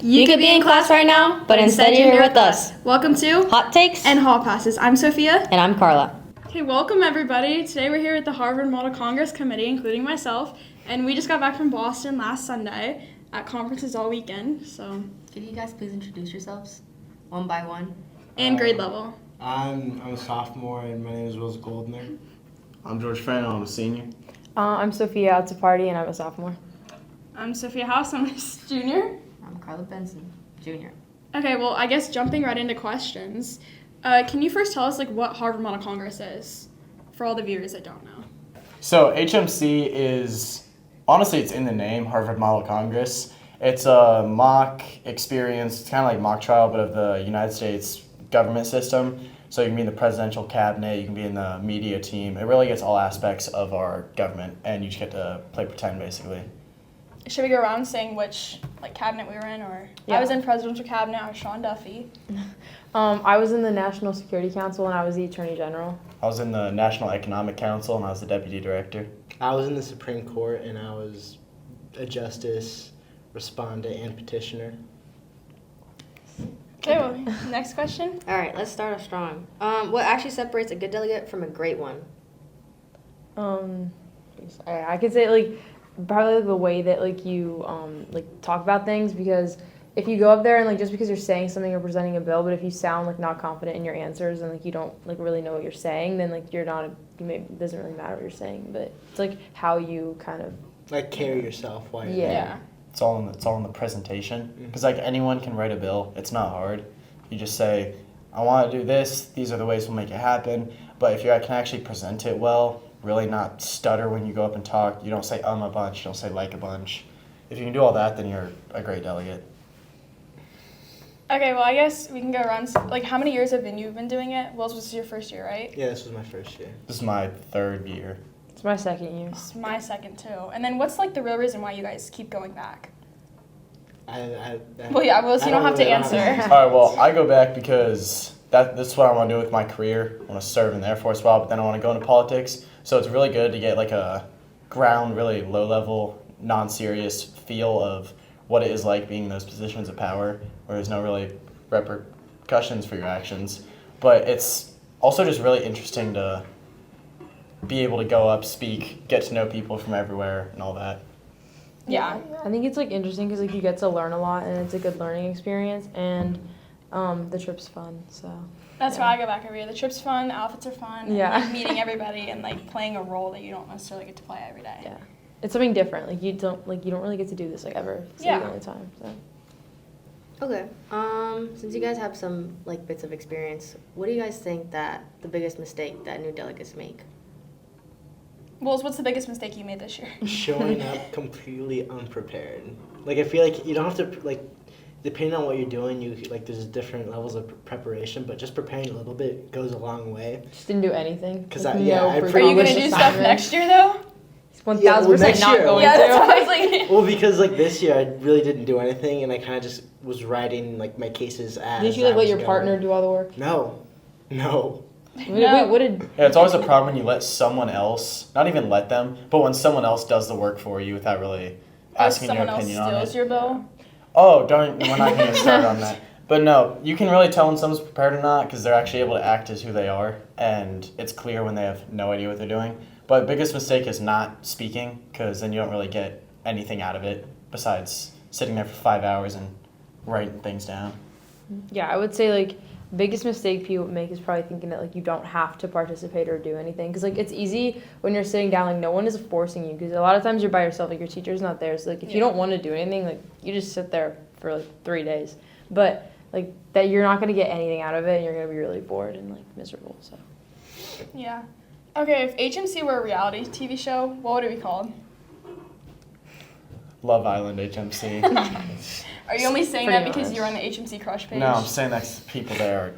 You could be in class right now, but instead you're here with us. Welcome to Hot Takes and Hall Passes. I'm Sophia. And I'm Carla. Okay, welcome everybody. Today we're here at the Harvard Model Congress Committee, including myself, and we just got back from Boston last Sunday at conferences all weekend, so. Could you guys please introduce yourselves, one by one? And grade level. I'm a sophomore and my name is Wills Goldner. I'm George Fano, I'm a senior. I'm Sophia Altaparty, and I'm a sophomore. I'm Sophia House, I'm a junior. I'm Carla Benson, junior. Okay, well, I guess jumping right into questions, can you first tell us what Harvard Model Congress is, for all the viewers that don't know? So HMC is, honestly it's in the name, Harvard Model Congress. It's a mock experience, it's kind of like mock trial, but of the United States government system. So you can be in the presidential cabinet, you can be in the media team. It really gets all aspects of our government, and you just get to play pretend, basically. Should we go around saying which cabinet we were in, or? Yeah. I was in presidential cabinet, I was Sean Duffy. I was in the National Security Council, and I was the Attorney General. I was in the National Economic Council, and I was the deputy director. I was in the Supreme Court and I was a justice, respondent, and petitioner. Okay, well, next question. All right, let's start off strong. What actually separates a good delegate from a great one? I could say probably the way that you talk about things, because if you go up there and just because you're saying something or presenting a bill, but if you sound not confident in your answers and you don't really know what you're saying, then you're not it doesn't really matter what you're saying, but it's how you kind of Carry yourself while you're yeah. It's all in the presentation, because anyone can write a bill. It's not hard. You just say, I want to do this, these are the ways we'll make it happen. But if you can actually present it well, really not stutter when you go up and talk, you don't say a bunch, you don't say a bunch. If you can do all that, then you're a great delegate. Okay, well, I guess we can go around. How many years have you been doing it? Well, this was your first year, right? Yeah, this was my first year. This is my third year. It's my second year. It's my second, too. And then what's, the real reason why you guys keep going back? Well, yeah, Willis, you don't have to answer. All right, well, I go back because this is what I want to do with my career. I want to serve in the Air Force a while, but then I want to go into politics. So it's really good to get a ground, really low-level, non-serious feel of what it is like being in those positions of power where there's no really repercussions for your actions. But it's also just really interesting to be able to go up, speak, get to know people from everywhere and all that. Yeah. I think it's interesting because you get to learn a lot, and it's a good learning experience, and the trip's fun. So That's why I go back every year. The trip's fun, the outfits are fun, Yeah. and meeting everybody and playing a role that you don't necessarily get to play every day. yeah, it's something different. You don't really get to do this ever. It's Yeah. the only time. So. Okay. Since you guys have some bits of experience, what do you guys think that the biggest mistake that new delegates make? Wills, what's the biggest mistake you made this year? Showing up completely unprepared. I feel you don't have to, depending on what you're doing, there's different levels of preparation, but just preparing a little bit goes a long way. Just didn't do anything. Because Are you going to do stuff next year, though? 1,000% next not year. going Yeah, to. that's what I was like. Well, because this year I really didn't do anything, and I kind of just was writing my cases as Did you I let was your going. partner do all the work? No. What did? Yeah, it's always a problem when you let someone else, not even let them, but when someone else does the work for you without really asking your opinion on Someone else it. steals your bill? Oh, we're not going to start on that. But no, you can really tell when someone's prepared or not because they're actually able to act as who they are, and it's clear when they have no idea what they're doing. But the biggest mistake is not speaking, because then you don't really get anything out of it besides sitting there for 5 hours and writing things down. Yeah, I would say biggest mistake people make is probably thinking that you don't have to participate or do anything, because it's easy when you're sitting down, no one is forcing you, because a lot of times you're by yourself, your teacher's not there, so if you don't want to do anything, you just sit there for 3 days, but that you're not going to get anything out of it, and you're going to be really bored and miserable. So Yeah. Okay, if HMC were a reality TV show, what would it be called? Love Island HMC. Are you only saying Pretty that because much. you're on the HMC Crush page? No, I'm saying that people there are,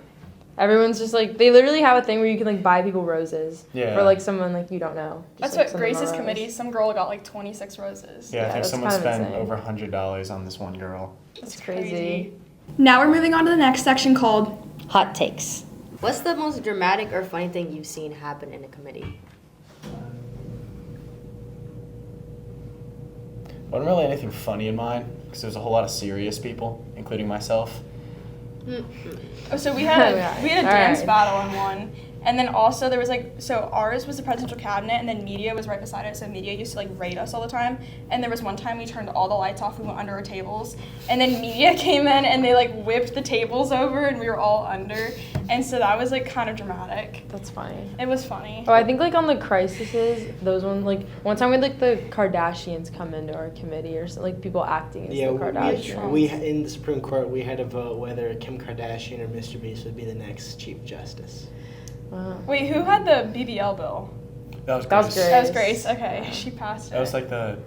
everyone's just they literally have a thing where you can buy people roses Yeah. for someone you don't know. That's Just, what send them a Grace's rose. committee, some girl got 26 roses. yeah, I think that's someone kind of spent insane. over $100 on this one girl. That's crazy. Now we're moving on to the next section called Hot takes. What's the most dramatic or funny thing you've seen happen in a committee? Wasn't really anything funny in mine. because there's a whole lot of serious people, including myself. Oh, so we had a All dance right. battle in one, and then also there was so ours was the presidential cabinet, and then media was right beside it. So media used to rate us all the time. And there was one time we turned all the lights off, we went under our tables, and then media came in and they whipped the tables over, and we were all under. And so that was kind of dramatic. That's funny. It was funny. Oh, I think on the crises, those ones one time we had the Kardashians come into our committee or something, people acting as Yeah, the Kardashians. we in the Supreme Court we had to vote whether Kim Kardashian or Mr. Beast would be the next Chief Justice. Wow. Wait, who had the BBL bill? That was That was Grace. great. That was Grace. Okay, she passed it. That was the.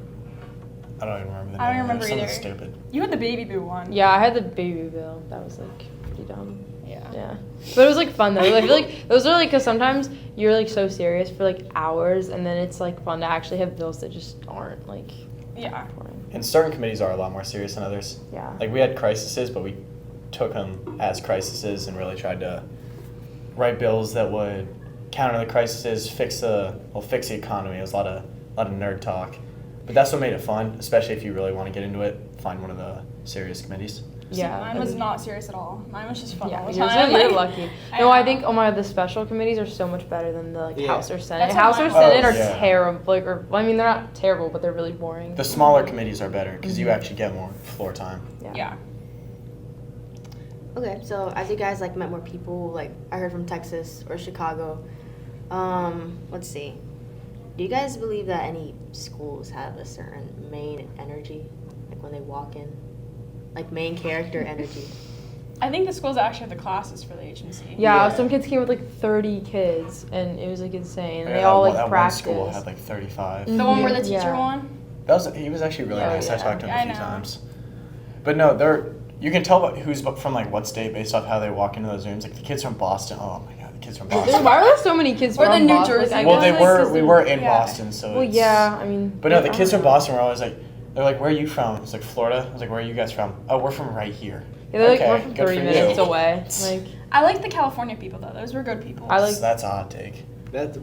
I don't even remember the name. I don't of it. remember It was something either. stupid. You had the baby boo one. Yeah, I had the baby bill. That was pretty dumb. Yeah. Yeah, but it was fun though. I feel those are because sometimes you're so serious for hours, and then it's fun to actually have bills that just aren't Yeah. boring. And certain committees are a lot more serious than others. Yeah. We had crises, but we took them as crises and really tried to write bills that would counter the crises, fix the economy. It was a lot of nerd talk, but that's what made it fun. Especially if you really want to get into it, find one of the serious committees. Yeah. Mine was not serious at all. Mine was just fun Yeah, all the you're, time. you're lucky. I No, I know. think the special committees are so much better than the Yeah. House or Senate. That's House how or mine Senate was. are Yeah. terrible. They're not terrible, but they're really boring. The smaller committees are better because you Mhm. actually get more floor time. Yeah. Okay, so as you guys met more people, I heard from Texas or Chicago. Let's see. Do you guys believe that any schools have a certain main energy, when they walk in, main character energy? I think the schools actually have the classes for the HMC. Yeah, Yeah. some kids came with 30 kids, and it was insane. Yeah, They all that practiced. one school had 35. The one where the teacher Yeah. won? He was actually really Yeah, nice. I yeah. talked to him I a few know. times. But no, you can tell who's from what state based off how they walk into those rooms. The kids from Boston. Oh my god, the kids from Boston. Why are there so many kids Or from the New Boston? Jersey I Well, guess, we were in yeah. Boston, so. Well, it's- yeah, I mean. But no, the kids from I don't know. Boston were always they're where are you from? It's Florida. I was where are you guys from? Oh, we're from right here. Yeah, they're Okay, we're from good 3 for minutes you. away. I like the California people, though. Those were good people. I like- That's a hot take.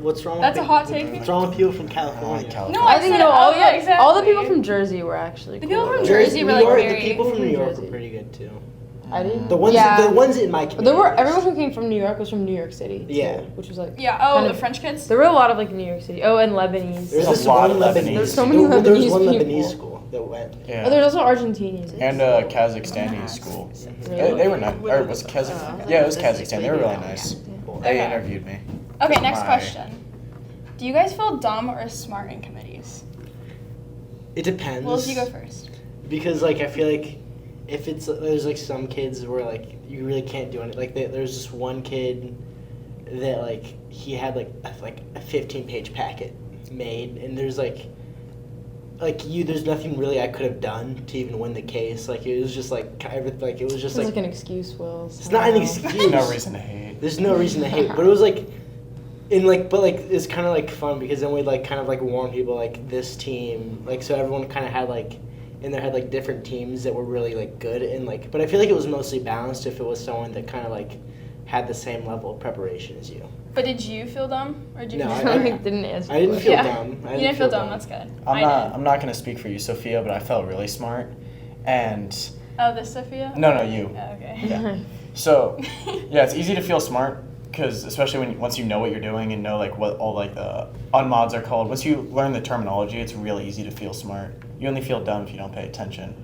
What's wrong That's with a hot take. What's wrong with people from I California? like California. No, I think said- all yeah, the exactly. people from Jersey were actually The cool. people from Jersey, Jersey New were, York, very- the people from New York Jersey. were pretty good too. I didn't. The ones, yeah. the ones in my But community. everyone who came from New York was from New York City. too, Yeah. which was Yeah, kind the of- French kids? There were a lot of New York City. Oh, and Lebanese. There's a this lot one of Lebanese. Lebanese. There's so many There was Lebanese one people. Lebanese school that went. Yeah. Oh, there's also Argentinians. And Kazakhstani school. Really? They were nice. Or was it Kazakhstan? Yeah, it was Kazakhstan. They were really nice. They Okay. interviewed me. Okay, next My- question. Do you guys feel dumb or smart in committees? It depends. Well, you go first. Because I feel if it's there's some kids where you really can't do anything. There's this one kid that he had a 15-page packet made, and there's there's nothing really I could have done to even win the case. It was just everything. It was just It's like an excuse, Will. it's not an excuse. There's no reason to hate. There's no reason to hate, but it was it's kind of fun because then we'd kind of warn people this team so everyone kind of had in their head different teams that were really good and but I feel it was mostly balanced if it was someone that kind of had the same level of preparation as you. But did you feel dumb? Or did you No, feel I- I didn't answer. I didn't the feel Yeah. dumb. I You didn't feel dumb, dumb. that's good. I'm not gonna speak for you, Sophia, but I felt really smart. And Oh, this Sophia? no, you. Oh, okay. Yeah. So yeah, it's easy to feel smart because especially once you know what you're doing and know what all the unmods are called. Once you learn the terminology, it's really easy to feel smart. You only feel dumb if you don't pay attention.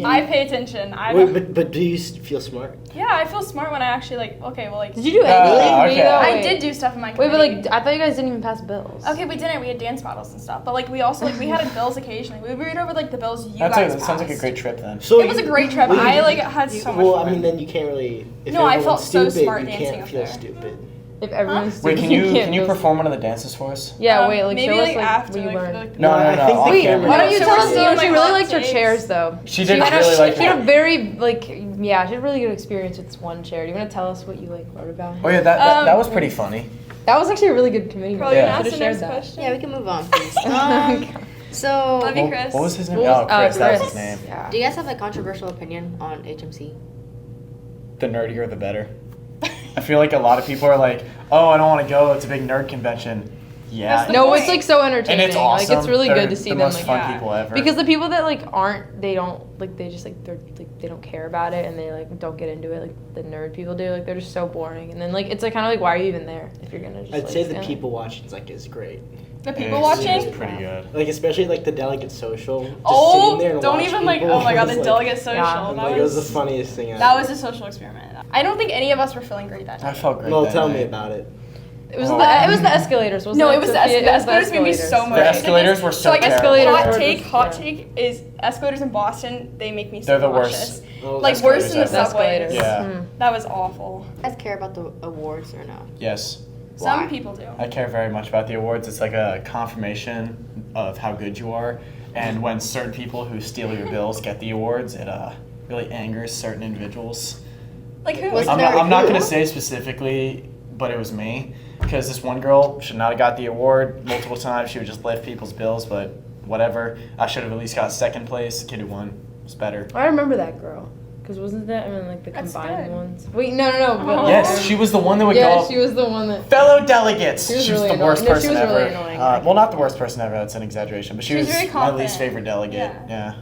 I pay attention. Wait, but do you feel smart? Yeah, I feel smart when I actually Did you do anything? okay. though? I Wait. did do stuff in my Wait, committee. but I thought you guys didn't even pass bills. Okay, we didn't. We had dance battles and stuff. But we also we had bills occasionally. We would read over the bills you That guys sounds like a passed. great trip then. So It was a great trip. well, I had so much Well, fun. I mean, then you can't really. If No, I everyone's felt so stupid, smart you dancing can't up feel there. stupid. If everyone's Wait, can stupid, you can't can you feel- perform one of the dances for us? Yeah, wait, maybe show us after what you learned. like, No, I no, think off the Wait, camera- why don't you So tell we're us? still in, She like, really hot liked her takes. chairs, though. She did had really like She had a that. very she had a really good experience with this one chair. Do you want to tell us what you wrote about? Oh yeah, that was pretty funny. That was actually a really good committee. Probably meeting. Yeah. gonna Should've ask the shared next that. question. Yeah, we can move on, please. So, Love you, Chris. What was his name? What was- Oh, Chris. That was Chris. his name. Yeah. do you guys have a controversial opinion on HMC? The nerdier, the better. I feel like a lot of people are oh, I don't want to go. It's a big nerd convention. Yeah. the No, point. it's like so entertaining. And it's awesome. Like it's really They're good to see the them most like fun yeah. people ever. because the people that like aren't, they don't like, they just like they're like they don't care about it and they like don't get into it like the nerd people do. Like they're just so boring. And then like it's like kind of like, why are you even there if you're gonna just? I'd like, say the stand- people watching is great. The people It's watching. pretty good. Like especially like the delegate social. Just Oh, sitting there and don't watch even like. people Oh my god, was, the like- delegate social. Yeah. Like, That it was was the funniest thing ever. that was a social experiment. I don't think any of us were feeling great that I day. felt great. No, that tell me night. about it. It was Oh. it was the escalators, wasn't No, it? it was the Sophia? the escalators made me so much. The escalators were so like terrible. Escalators hot was- take is escalators in Boston. They make me so They're the nauseous. worst. Oh, Like worse than the Escalators The subways. escalators. Yeah. Mm. That was awful. You guys care about the awards or no? Yes. Some Why? people do. I care very much about the awards. It's like a confirmation of how good you are. And when certain people who steal your bills get the awards, it really angers certain individuals. Like who? Was I'm there not, I'm not who? going to say specifically, but it was me. Because this one girl should not have got the award multiple times. She would just lift people's bills, but whatever. I should have at least got second place. The kid who won was better. I remember that girl. Because wasn't that, I mean, like the That's combined good. ones? Wait, no. But, Oh. Yes, she was the one that would go Yeah, up. she was the one that. Fellow delegates. She was She was really the worst annoying. No, she person was really ever. annoying. Well, not the worst person ever. That's an exaggeration. But she She was was very my confident. least favorite delegate. Yeah. Yeah.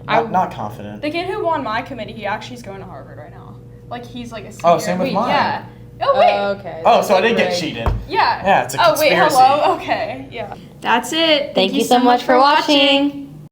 I- Not confident. The kid who won my committee, he actually is going to Harvard right now. Like he's like a senior. Oh, same with mine. Yeah. Oh wait. Okay. Oh, so I did get Right. cheated. Yeah. Yeah, it's a Oh wait, conspiracy. hello. Okay. Yeah. That's it. Thank you so much for watching.